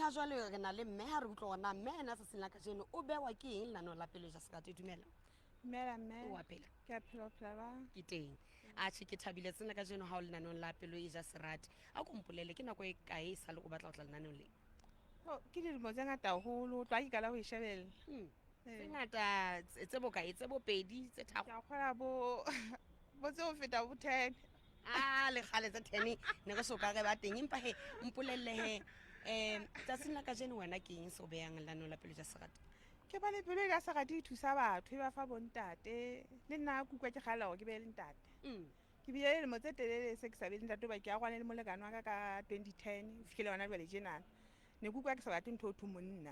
ha jwale re na le mme ha re utlwa hore na mme ena tsatsing la kajeno o bewa ke eng lenaneo la pelo ja Serati? Dumela. Mme. O a phela? Ke a phela. Ke teng. Atjhe ke thabile tsena kajeno ha o lenaneong la pelo e ja Serati. A ko mpolelle ke nako e kae sa le o batla ho tla lenaneong le? Ke dilemo tse ngata haholo tla ke kala ho ishebella. Tse ngata tse bokae, tse bopedi, tse tharo? Ke a kgola bo tse ho feta bo 10. Le kgale tse 10 ne re soka re ba teng, empa he mpolelle he tsatsing la kajeno wena ke eng se o behang lenaneong la pelo ja Serati? Ke ba le pelo e ka Serati e thusa batho e ba fa bontate le nna kukwa ke kgala hore ke be le ntate. Ke bile dilemo tse telele se ke sa be le ntate ba ke a rwana le molekane wa ka 2010 fihlile hona jwale tjena ne kukwa ke sa batle ntho ho monna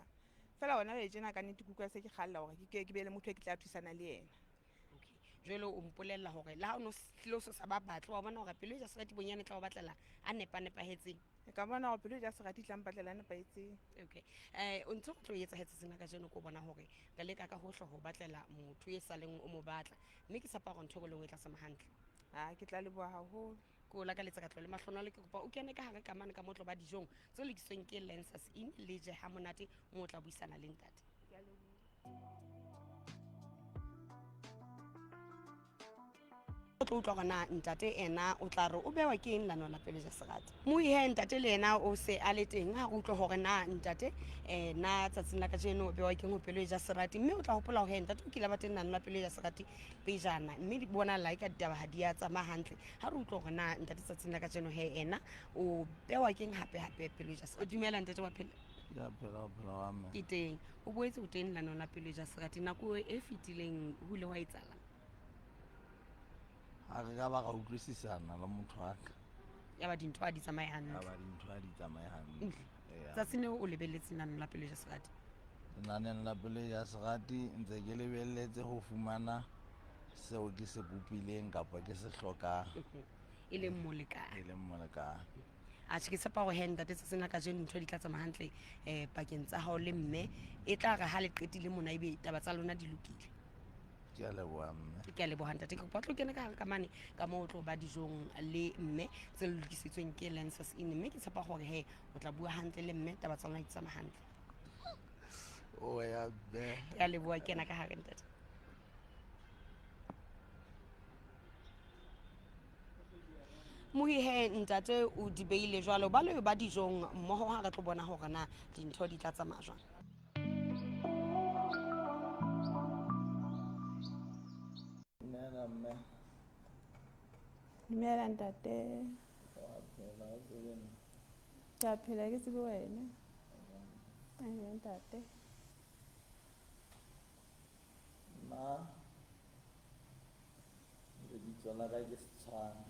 fela hona jwale tjena ka nnete kukwa se ke kgalla hore ke be le motho e ke tla thusana le yena. Jwale o mpolella hore la ha o no hlilo se sa ba batla wa bona hore pelo ja Serati bonyane tla o batlela a nepahetseng. Ka bona hore pelo ja Serati tla mpatlela nepahetseng. Okay. O ntse go tlo etsa hetse sena ka jeno ko bona hore ka leka ka hohle ho batlela motho e saleng o mo batla mme ke sapa gore ntho go le ngwe tla sama hantle. Ke tla leboha haholo. Ko la ka letsa ka tlole mahlono le ke kopa o kene ka hare ka mane ka motlo ba dijong tse lekisweng ke Lancers in le je ha monate mo tla buisana le ntate. Ke a leboha. O tlo utlwa gona ntate ena o tla re o bewa ke eng lenaneong la pelo ja Serati? Mo he ntate le ena o se a le teng ha re utlwa hore na ntate na tsatsing la kajeno o bewa ke eng ho pelo ja Serati, mme o tla hopola hore ntate o kile ba teng lenaneong la pelo ja Serati pejana mme di bona la ka ditaba ha di a tsamaya hantle ha re utlwa hore na ntate tsatsing la kajeno he ena o bewa ke eng hape pelo ja Serati. O dumela ntate wa phela? Ya phela wa mme. Ke teng o boetse o teng lenaneong la pelo ja Serati nako e fetileng ho ile wa etsala Ha re ka ba ka utlwisisana le motho wa ka ya ba dintho ha di tsamaye hantle. ya ba dintho ha di tsamaye hantle. Tsatsi ne o lebelletse lenaneong la pelo ja Serati? Lenaneong la pelo ja Serati ntse ke lebelletse ho fumana seo ke se kopileng kapa ke se hlokang e leng molekane. Atjhe ke tshepa hore he ntate tsatsing la kajeno ntho di tla tsamaya hantle pakeng tsa hao le mme e tla re ha le qetile mona ebe taba tsa lona di lokile. Ke a leboha mme. Ke a leboha ntate ke kopa tlo kene ka hare ka mane ka moo o tlo ba dijong le mme tse lokisitsweng ke Lancers in mme ke tshepa hore he o tla bua hantle le mme taba tsa lona di tsamaya hantle. O ya be. Ke a leboha kena ka hare ntate. Mohihe ntate o di beile jwalo ba le ba dijong mmoho ha re tlo bona hore na dintho di tla tsamaya jwang. Dumela ntate. Ke a phela ke tsebe wena. Ntate. Ma di tsona ka ke setshwana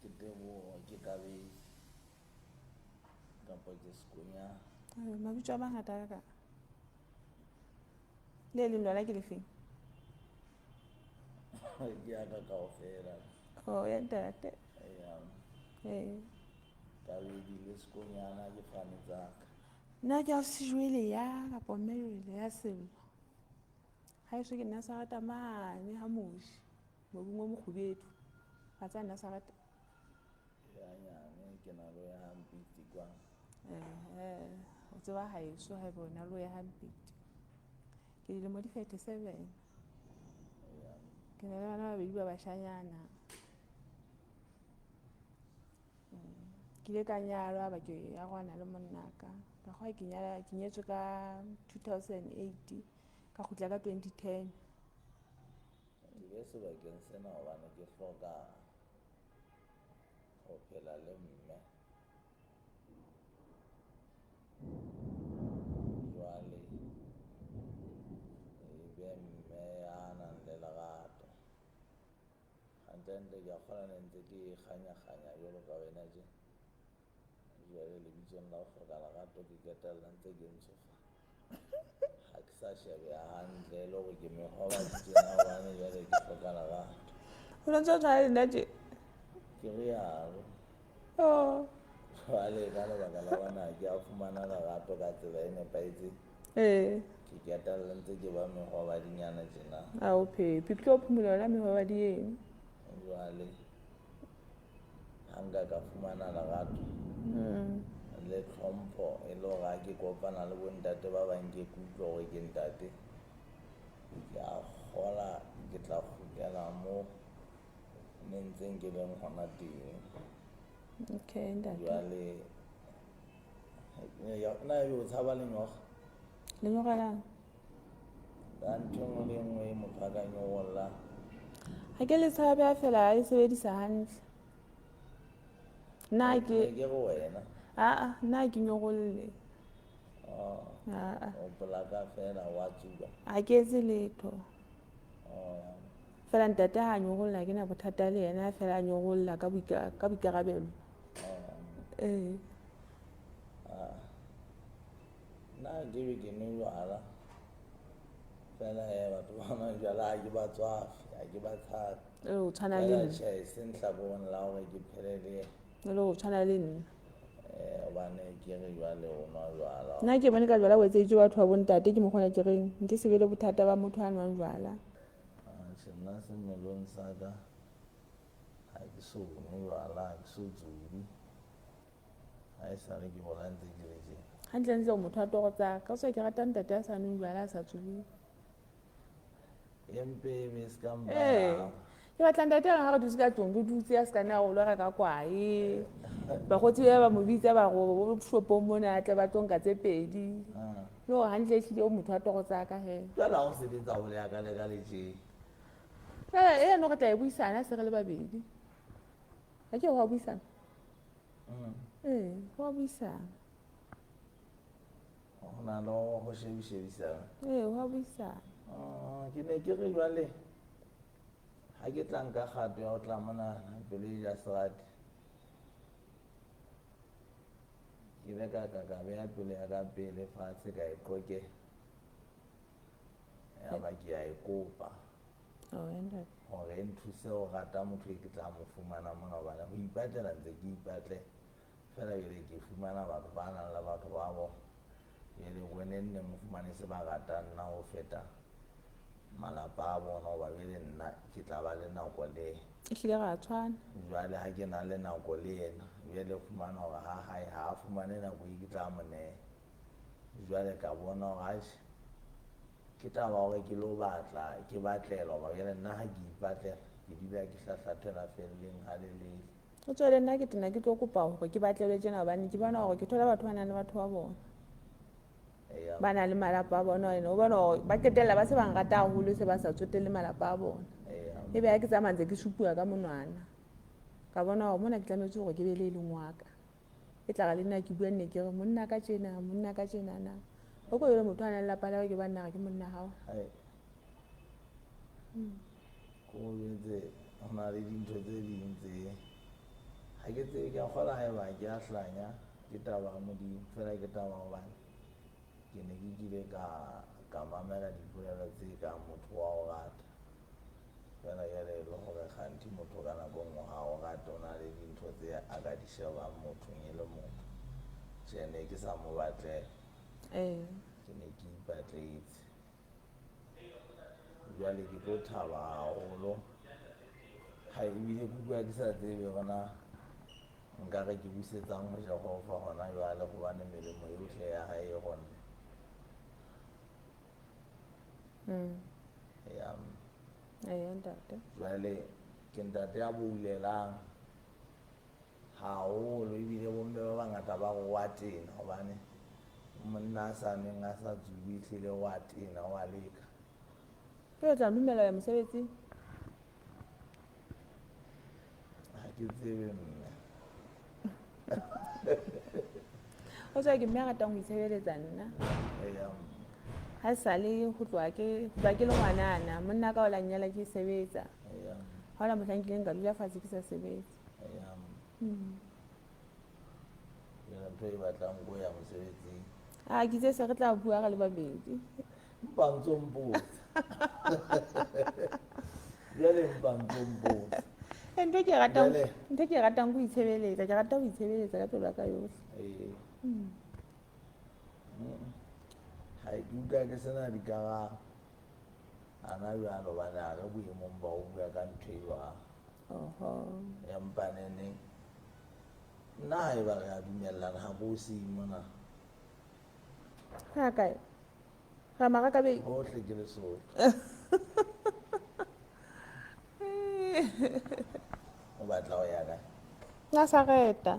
ke tebo ke kabedi kapa ke sekonyana. Mabitso a mangata ka le leng lona ke lefeng? Ke ya ka kaofela. Ya ntate. Kabedi le sekonyana ke fane tsa ka. Nna ke a se jwele ya kapa mme jwele ya sello ha eso ke nna sa rata mane ha moshi mobung o mokgubedu a tsa nna sa rata ya nyane ke na lo ya hampiti kwa o tseba ha eso ha bona lo ya hampiti ke dilemo di 37 ke na le bana babedi ba bashanyana ke ile ka nyalwa ba ke ya rwana le monna ka kgwa ke nyetswe ka 2008 ka khutla ka 2010. Ke sebakeng sena hobane ke hloka ho phela le mme jwale ebe mme ya nang le lerato hantle ke a kgona ne ntse ke kganya jwalo ka wena je jwale lebitsong la ho hloka lerato ke ketella ntse ke ntsofa ha ke sa shebe hantle le hore ke mehoba ditjena hobane jwale ke hloka lerato. O ntse o tshwana le nna tje Ke rialo jwale ka lebaka la bona ke a fumana lerato ka tsela e nepahetseng ke ketella ntse ke ba mehoba dinyana tjena a o phephi ke tlo phumula yona mehoba di eng jwale ha nka ka fumana lerato le ga ke kopana le bontate ba bang ke kutlwa gore ke ntate ke a gola ke tla kgutlela mo ne ntseng ke leng gona teng Okay, ntate. jwale na yo tshaba lenyoga Lenyoga lang. ka ntho engwe le engwe e motho a ka nyogolla Ha ke le tshabe a fela a le sebedisa hantle. Nna ke ke go wena nna ke nyogolle. o polaka fela wa tsuba Ha ke etse letho. Fela ntate ha nyogolla ke na bothata le yena fela a nyogolla ka boikarabelo. nna ke be ke nwe jwala fela batho ba nwa jwala ha ke ba tswafe ha ke ba tshabe O tshwana le fela nna. tjhe se nhlakong la gore ke phele le O tshwana le nna. hobane ke re jwale o nwa jwala Nna ke bone ka jwala o etseditse batho ba bontate ke mokgona ke reng nke se be le bothata ba motho a nwang jwala. nna semelong sa ka ha ke so nwe jwala ha ke so tsubi ha e sa le ke gola ntse ke le tje Hantle o motho a toro tsa ka so ke rata ntate a sa nweng jwala a sa tsubing. empe e be se ka Ke batla ntate a re dutse ka tlong ke dutse a se ka nna go lora ka kwae bakgotsi ba mo bitsa ba go shopong mona a tle ba tlong ka tse pedi no hantle ehlile o motho a toro tsa ka he jwala go sebetsa go le ka le tje fela no re tla e buisana se re le babedi ha ke go a buisana go a buisana go na le go shebisana go a buisana ke ne ke re jwale ha ke tla nka kgato ya go tla mona pele ja serati ke be ka beya pele ya ka pele fatshe ka e qoke ya ba ke a e kopa gore e nthuse go rata motho e ke tla mo fumana mona gobane go ipatlela ntse ke ipatle fela jale ke fumana batho ba nang le batho ba bo ele bone nne mo fumane se ba rata nna go feta malapa a bona goba bele nna ke tla ba le nako le ehlile ga tshwana jwale ha ke na le nako le ena bjale fumana gore ha hae ha a fumane nako e ke tla mo neya jwale ka bona gore ae ke taba gore ke lo batla ke batlela goba bjale nna ha ke ipatlela ke dula ke hlahlathela feleleng ga le lele o tswele nna ke tena ke tlo kopa gore ke batlelwe tjena gobane ke bona gore ke thola batho ba nang le batho ba bona ba na le malapa a bona wena o bona gore ba qetella ba se ba nrata haholo se ba sa tsotelle malapa a bona ebe ha ke tsamaya ntse ke supua ka monwana ka bona gore mona ke tlametse gore ke be le e leng wa ka e tla ga le nna ke bua nne ke re monna ka tjena na o ko yole motho a nang le lapa la ke ba nna ga ke monna hao ko betse go na le dintho tse ding tse ha ke tsebe ke a kgola haeba ke a hlanya ke taba modimo fela ke taba gobane ke ne ke kile ka mamela dipolelo tse ka motho wa go rata fela jale e le gore kganthi motho ka nako nngwe ga o rate o na le dintho tse a ka di shebang mothong e le motho tje ne ke sa mo batlela ke ne ke ipatletse jwale ke tlo thaba haholo ha ebile kukua ke sa tsebe gona nka re ke busetsang go ja go fa gona jwale gobane melemo yotlhe ya hae e gona jwale ke ntate a boulelang haholo ebile bomme ba bangata ba go wa tena gobane monna a sa neng a sa tsubi ehlile wa tena wa leka ke o tla dumela ya mosebetsing ha ke tsebe mme o tswa ke mme a ratang go itshebeletsa nna ha sa le go tloa ke le ngwanana monna ka o la nyala ke sebetsa ha ola mohlang kileng ka dula fatshe ke sa sebetse ntho e batlang ko ya mosebetsing ke itse se re tla bua ka le babedi mpantsompotsa jale mpantsompotsa ntho ke ratang go itshebeletsa ke rata go itshebeletsa ka pelo ya ka yohle ha ke utlwa ke sena dikarabo ana jalo bane a ka boemong ba go bua ka ntho e jwang empaneneng nna ha e ba re a dumellana ga bo se mona ga kae ga maga ka be hohle ke Lesotho. O batla ho ya kae? nga sa geta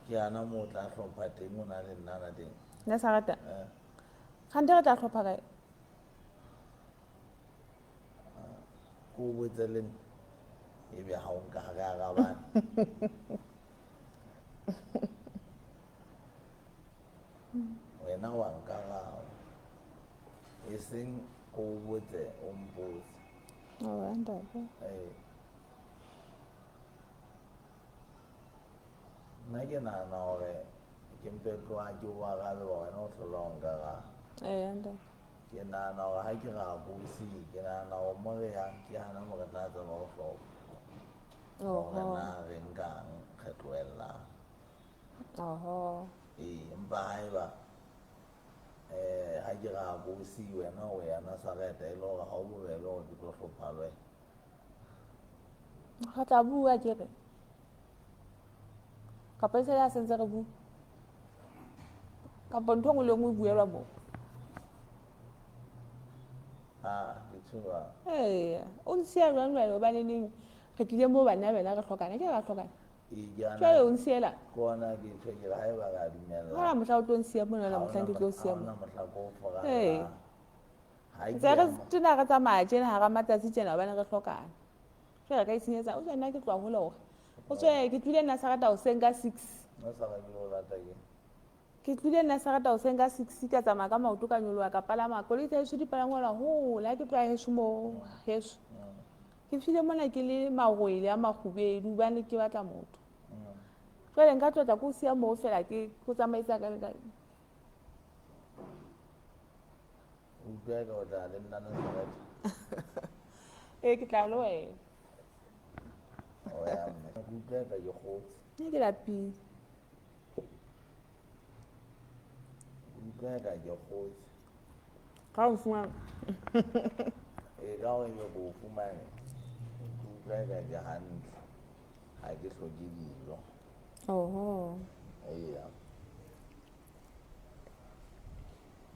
Ke yana moo o tla hlopha teng o na le nnana teng. nga sa geta Eh, kgante re tla tlhopha kae Ke o botse le nna. Ebe ha o nka re arabane. Wena wa nkaraba. E seng ke o botse o mpotse. ntate Nna ke nahana hore ke mpe tloha ke o arabe wa wena o hlola ho nkaraba. ntate Ke nahana hore ha ke ra busi ke nahana hore mo re yang ke hana mo re tla tseba ho hlopha hore na re nkang re tlohellang. Empa haeba ha ke ra busi wena o yana Sareta e le hore ha o bobebe hore ke tlo hlopha le wena. ga tla bua ke re kapa e se ya sentse re bua kapa ntho ngwe le ngwe e buelwa mo Ke tseba o nsia jwang jwale hobaneneng re tlile moo bana bena re hlokana ke ra hlokana Jwale jwale o nsiela ke ona ke tjho ke re haeba ra dumella ga mohla o tlo nsia mona la mohla ke tlo ha sia ona mo mohla ko o forelang. Ha ke tse re ya mo- tena re tsamaya tjena ga matsatsi tjena hobane re hlokana jwale ka itsenyetsa o tsena ke tloa hole hore o tswe ke tlile nna sa rata hoseng ka 6 no sa ga ke lo lata ke tlile nna sa rata hoseng ka 6 ka tsamaya ka maoto ka nyoloha ka palama koloi tsa heso di palangwela hola ke tloa heso mo heso ke file mona ke le magwele a makgubedu hobane ke batla motho jwale nka tlotla ke o sia moo fela ke go tsamaisa ka le ka utlwa ka o tla le nna na Sareta. ke tla le wena O ya mme ke utlwa ka ke kgotse. ke lapile Utlwa ka ke kgotse. ga o fumana Ka hore ke go fumane ke utlwa ka ke hantle ha ke hloke dijo. Eya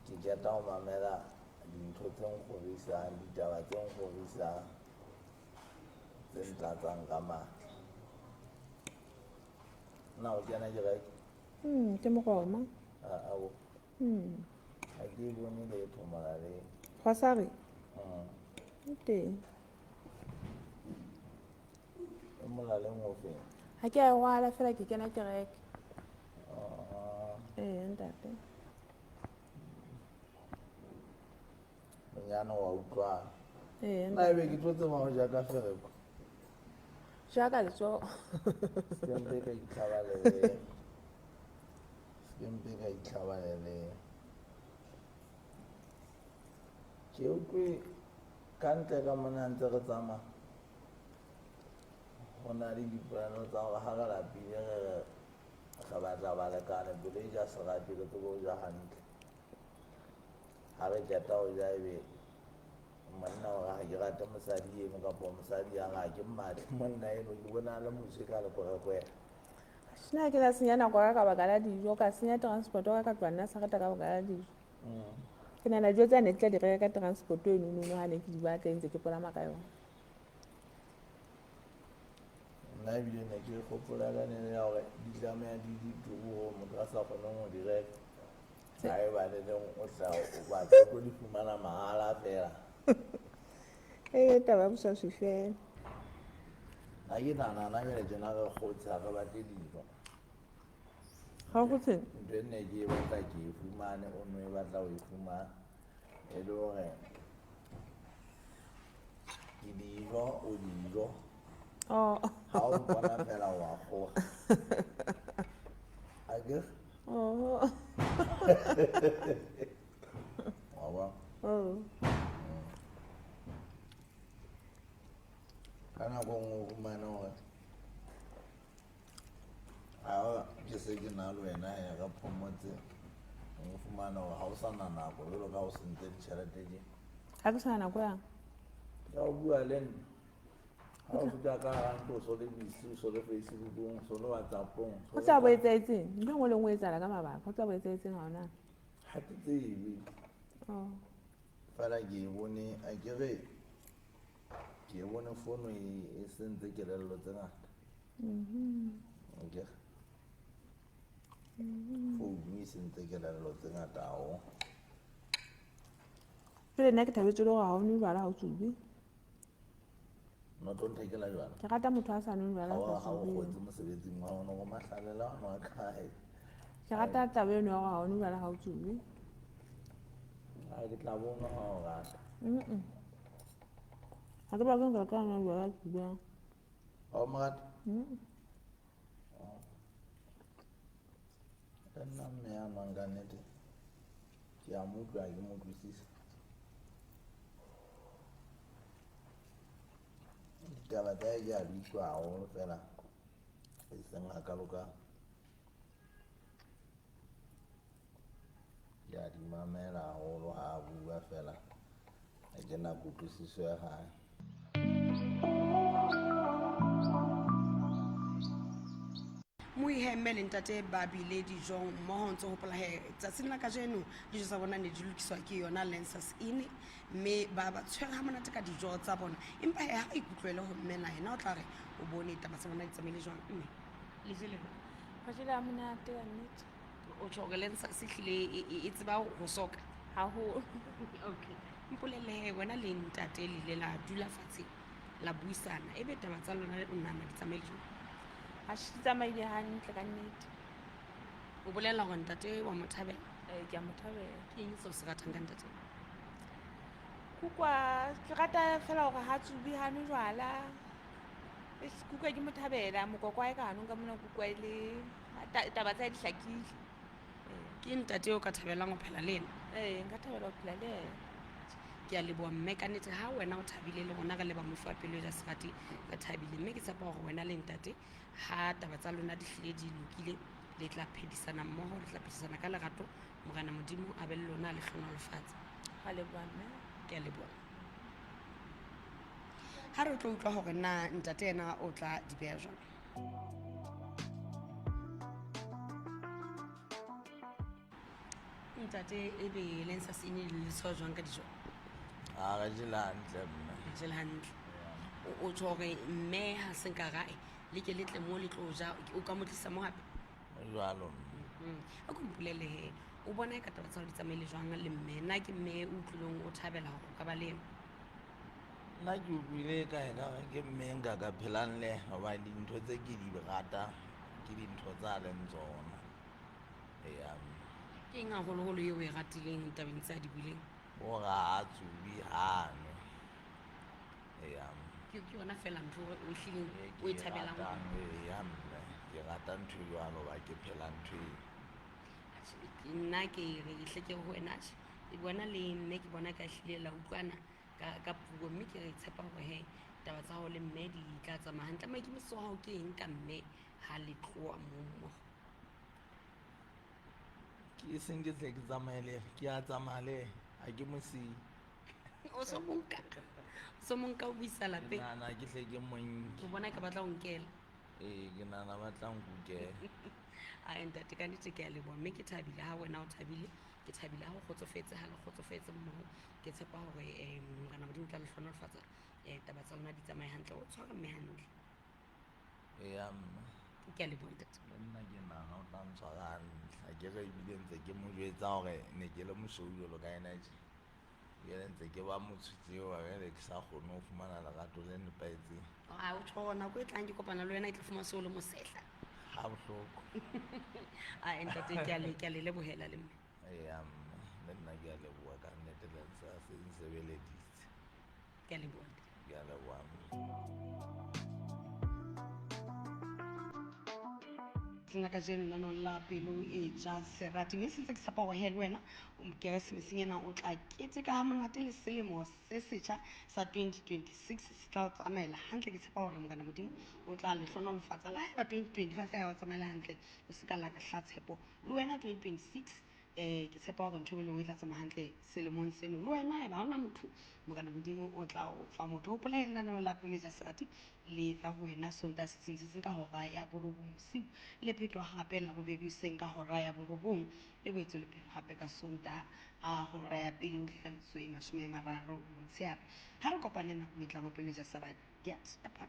ke qeta ho mamela dintho tse nkgorisang ditaba tse nkgorisang tse ntlatsang ka matla. Na o kena kereke? ke mogoma Ao ha ke bone letho molaleng. gwa sa re teng E molaleng o feng? ha ke a e rwala fela ke kena kereke ntate Monyana wa utlwana. Na ntate ebe ke tlo tseba ho ja ka fereko. jaaka letsogo Skempe ka itlhabalele. Skempe ka itlhabalele. Ke utlwe ka ntle ka mona ntse re tsamaya ho na le dipolelo tsa hore ha re lapile re batla balekane pelo e ja serati re tsebe ho ja hantle. Ha re qeta ho ja ebe monna hore ha ke rate mosadi eno kapa mosadi ya ga ke mmatle monna eno ke bona le mose ka lekwerekwere. sena ke la senya nako ka baka la dijo ka senya transport ka tloa nna sa rata ka baka la dijo ke nana dijo tsa ne ke tla di reka ka transport eno nono ha ne ke di batla ntse ke polama ka yona Nna ebile ne ke gopola ka nene ya hore di tlameha di dituru motho a sa kgoneng ho di reka. Haeba le leng o tla o batla o tlo di fumana mahala fela. taba boswaswi fela Ha ke nahana hona jwale tjena re kgotse ha re batle dijo. ga go tsheng Ntho e ne ke e batla ke e fumane o no e batla ho e fumana e le hore ke dijo o dijo ha o mpona fela wa kgora akere wa bona ka nako nngwe o fumane hore ke se ke na le wena re phomotse o fumana hore ha o sa na nako jwalo ka o sentse ditjhelete tje ga ke sana nako yang ya o bua le nna ha o feta ka ntlo so le busy so le Facebookong so le WhatsAppong Ho tla bo etsahetseng ntho engwe le engwe e etsahala ka mabaka ho tla bo etsahetseng ha ona ha ke tsebe fela ke bone a ke re ke bone fono e sentse kelello tse ngata okay founu e sentse kelello tse ngata haholo pele nna ke thabetse le gore ha o nwe jwala ha o tsubi no tlo nthekela jwala ke rata motho a sa nwe jwala ha sa o tsubi kgotse mosebetsing wa hona go mahlalela hona wa kae ke rata taba eno ya gore ha o nwe jwala ha o tsubi ha ke tla bona ha o rata ha ke ba ke nka ka nwa jwala tsubi ha o morata ka nna mme ya nwang ka nnete ke a mo utlwa ke mo utlwisisa ditaba tsa ke a di utlwa haholo fela e seng hakalo-ka ke a di mamela haholo ha a bua fela ha ke na kutlwisiso ya hae mo ihemele ntate ba bile dijong mmoho ntse hopola he tsatsing la kajeno dijo tsa bona ne di lokiswa ke yona Lensas Inn mme ba ba tshwere ha monate ka dijo tsa bona empa he ha ikutlwele ho mmena yena o tla re o bone taba tsa bona di tsamaile jwang mme le jele ha jela monate ka nnete o tshwere Lensas hlile e tseba ho soka haholo okay mpolelle wena le ntate le la dula fatshe la buisana ebe taba tsa lona le nna di tsamaile jwang ha se tsamaile hantle ka nnete o bolela gore ntate wa mothabela ke a mo thabela ke eng seo se ratang ka ntate kukwa ke rata fela gore ha tsubi ha nwe jwala kukwa ke mo thabela mokoko wa e ka hanong ka mona kukwa le taba tsa di hlakile ke ntate o ka thabelang go phela le ena nka thabela ho phela le ena ke a leboa mme ka nnete ha wena o thabile le gona re leba mofu wa pelo ja serati re thabile mme ke tshepa gore wena le ntate ha taba tsa lona di hlile di lokile le tla phedisana mmogo le tla phedisana ka lerato morena modimo a be le lona le hlonolofatse ga leboa mme ke a leboa ha re tlo utlwa gore na ntate ena o tla di beha jwang ntate e be Lensas Inn le tshwa jwang ka dijo a ga jela hantle mme jela hantle o tshwore mme ha se nka gae le ke letle mo le tlo ja o ka motlisa mo gape jwalo a ko mpolele he o bona ka taba tsa di tsamaile jwang le mme nna ke mme o tlilong o thabela go ka ba le nna ke utlwile ka ena ke mme nka ka phelang le goba dintho tse ke di rata ke dintho tsa leng tsona ea ke eng gagolo-golo ye o e ratileng tabeng tse a di buileng o ga a tsubi gano ea ke yona fela ntho o hlileng o e thabelang ya mme ke rata ntho e jwalo ba ke phela ntho e nna ke re hle ke go wena ke bona le mme ke bona ka hlile la utlwana ka puo mme ke re tshepa gore he taba tsa go le mme di tla tsamaya hantle maikemisetso a gago ke eng ka mme ha le tloa mo ke seng ke tle ke tsamaele ke a tsamale a ke mosi o so monka o buisa lape nana ke tle ke monke o bona ka batla go nkela ke nana batlang kukela a ntate ka nnete ke a leboa mme ke thabile ha wena o thabile ke thabile ha go kgotsofetse ha le kgotsofetse mmogo ke tshepa gore morena modimo tla le hlonolofatsa taba tsa lona di tsamaye hantle o tshwara mme hantle ea mme ke a leboa ntate le nna ke nana o tla ntshwara hantle a ke re ebile ntse ke mo jwetsa gore ne ke le mosweu jalo ka ena je ele ntse ke ba motshwitseo wa gele ke sa kgone go fumana lerato le nepaetseng a o tshwara nako e tlang ke kopana le wena e tla fuma seo le mosetlha ga bohloko a ntate ke a le lebohela le mme ea mme le nna ke a leboa ka nnete le ntse a se nsebeleditse ke a leboa ke a leboa mme tla ka jeno lanong la pelo e ja serati mme sentse ke tshepa gore he le wena keresemeseng ena o tla keteka ha monate le selemo se setjha sa 2026 se tla tsamaela hantle ke tshepa gore morena modimo o tla le hlonolofatsa la haeba 2025 ya o tsamaela hantle o se ka la ka hla tshepo le wena 2026 ke tshepa hore ntho e leng o e tla tsamaya hantle selemong seno le wena eba ha hona motho mokana modimo o tla o fa motho o hopola lenaneo la Peleja Serati le tla ho wena sontaha se seng se seng ka hora ya borobong bosiu le phetwa gape la bobedi hoseng ka hora ya borobong le boetse le phetwa gape ka sontaha a hora ya pele ho fihla metsotso e 30 motshehare ha re kopane nako e tlang ho Peleja Serati ke a tshepa.